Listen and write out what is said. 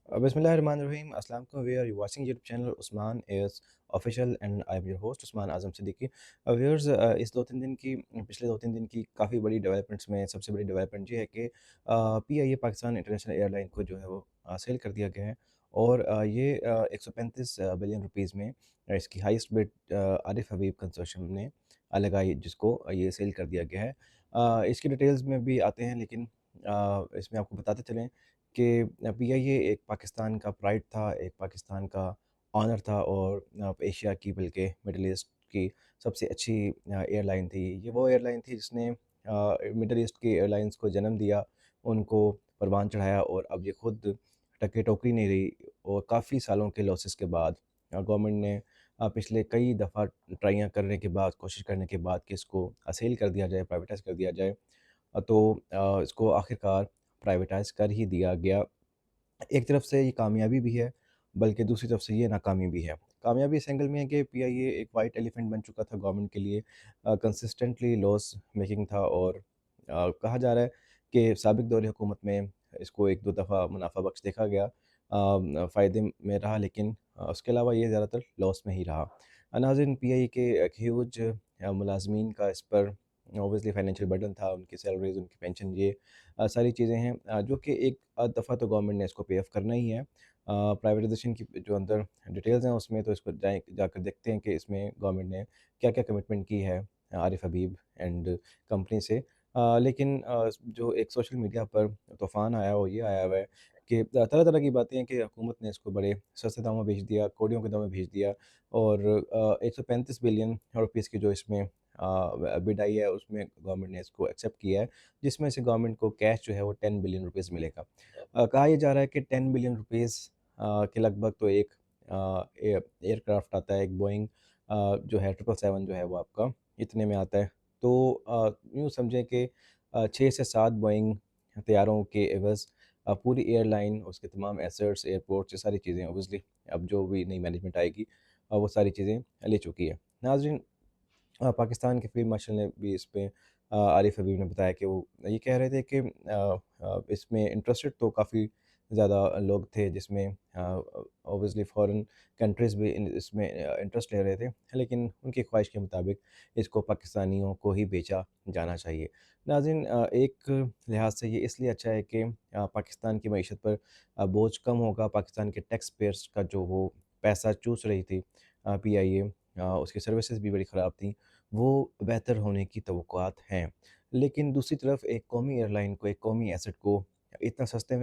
Bismillahirrahmanirrahim. Assalamu alaikum. We are watching YouTube channel Usman is official and I am your host Usman Azam Siddiqui. Viewers, इस 2-3 दिन की पिछले 2-3 दिन की काफ़ी बड़ी डेवलपमेंट्स में सबसे बड़ी डेवलपमेंट ये है कि पीआईए पाकिस्तान इंटरनेशनल एयरलाइन को जो है वो सेल कर दिया गया है और ये 135 बिलियन रुपीस में इसकी हाईएस्ट बिड आरिफ हबीब कंसोर्शियम ने लगाई, जिसको ये सेल कर दिया गया है। इसकी डिटेल्स में भी आते हैं, लेकिन इसमें आपको बताते चलें कि पीआईए एक पाकिस्तान का प्राइड था, एक पाकिस्तान का ऑनर था और एशिया की बल्कि मिडल ईस्ट की सबसे अच्छी एयरलाइन थी। ये वो एयरलाइन थी जिसने मिडल ईस्ट की एयरलाइंस को जन्म दिया, उनको परवान चढ़ाया और अब ये खुद टक्के-टोकरी नहीं रही और काफ़ी सालों के लॉसेस के बाद गवर्नमेंट ने पिछले कई दफ़ा ट्राइयाँ करने के बाद, कोशिश करने के बाद कि इसको सेल कर दिया जाए, प्राइवेटाइज़ कर दिया जाए। तो इसको आखिरकार प्राइवेटाइज़ कर ही दिया गया। एक तरफ से ये कामयाबी भी है, बल्कि दूसरी तरफ से ये नाकामी भी है। कामयाबी इस एंगल में है कि पीआईए एक व्हाइट एलिफेंट बन चुका था गवर्नमेंट के लिए, कंसिस्टेंटली लॉस मेकिंग था और कहा जा रहा है कि साबिक दौर हुकूमत में इसको 1-2 दफ़ा मुनाफ़ा बख्श देखा गया, फ़ायदे में रहा, लेकिन उसके अलावा ये ज़्यादातर लॉस में ही रहा। नाज़रीन, पीआईए के एक ह्यूज मुलाज़मीन का इस पर ऑब्वियसली फाइनेंशियल बर्डन था, उनकी सैलरीज़, उनकी पेंशन, ये सारी चीज़ें हैं जो कि एक दफ़ा तो गवर्नमेंट ने इसको पे ऑफ करना ही है। प्राइवेटाइज़ेशन की जो अंदर डिटेल्स हैं उसमें तो इसको जाकर देखते हैं कि इसमें गवर्नमेंट ने क्या-क्या कमिटमेंट की है आरिफ हबीब एंड कंपनी से। लेकिन जो एक सोशल मीडिया पर तूफ़ान आया वो ये आया हुआ है कि तरह-तरह की बातें हैं कि हुकूमत ने इसको बड़े सस्ते दामों में बेच दिया, कौड़ियों के दामों में बेच दिया और 135 बिलियन रुपीस की जो इसमें बिड आई है उसमें गवर्नमेंट ने इसको एक्सेप्ट किया है, जिसमें से गवर्नमेंट को कैश जो है वो 10 बिलियन रुपीस मिलेगा। कहा ये जा रहा है कि 10 बिलियन रुपीस के लगभग तो एक एयरक्राफ्ट आता है, एक बोइंग जो है 777 जो है वो आपका इतने में आता है। तो यूँ समझें कि 6 से 7 बोइंग तैयारों के एवज़ पूरी एयरलाइन, उसके तमाम एसेट्स, एयरपोर्ट्स, ये सारी चीज़ें ऑब्वियसली अब जो भी नई मैनेजमेंट आएगी वो सारी चीज़ें ले चुकी है। नाज़रीन, पाकिस्तान के फील्ड मार्शल ने भी इस पे आरिफ हबीब ने बताया कि वो ये कह रहे थे कि इसमें इंटरेस्टेड तो काफ़ी ज़्यादा लोग थे, जिसमें ऑब्वियसली फ़ॉरेन कंट्रीज़ भी इसमें इंटरेस्ट ले रहे थे, लेकिन उनकी ख्वाहिश के मुताबिक इसको पाकिस्तानियों को ही बेचा जाना चाहिए। नाज़रीन, एक लिहाज से ये इसलिए अच्छा है कि पाकिस्तान की मईशत पर बोझ कम होगा, पाकिस्तान के टैक्स पेयर्स का जो वो पैसा चूस रही थी पीआईए, उसकी सर्विसेज भी बड़ी ख़राब थी, वो बेहतर होने की तवक्कुआत हैं। लेकिन दूसरी तरफ एक कौमी एयरलाइन को, एक कौमी एसेट को इतना सस्ते में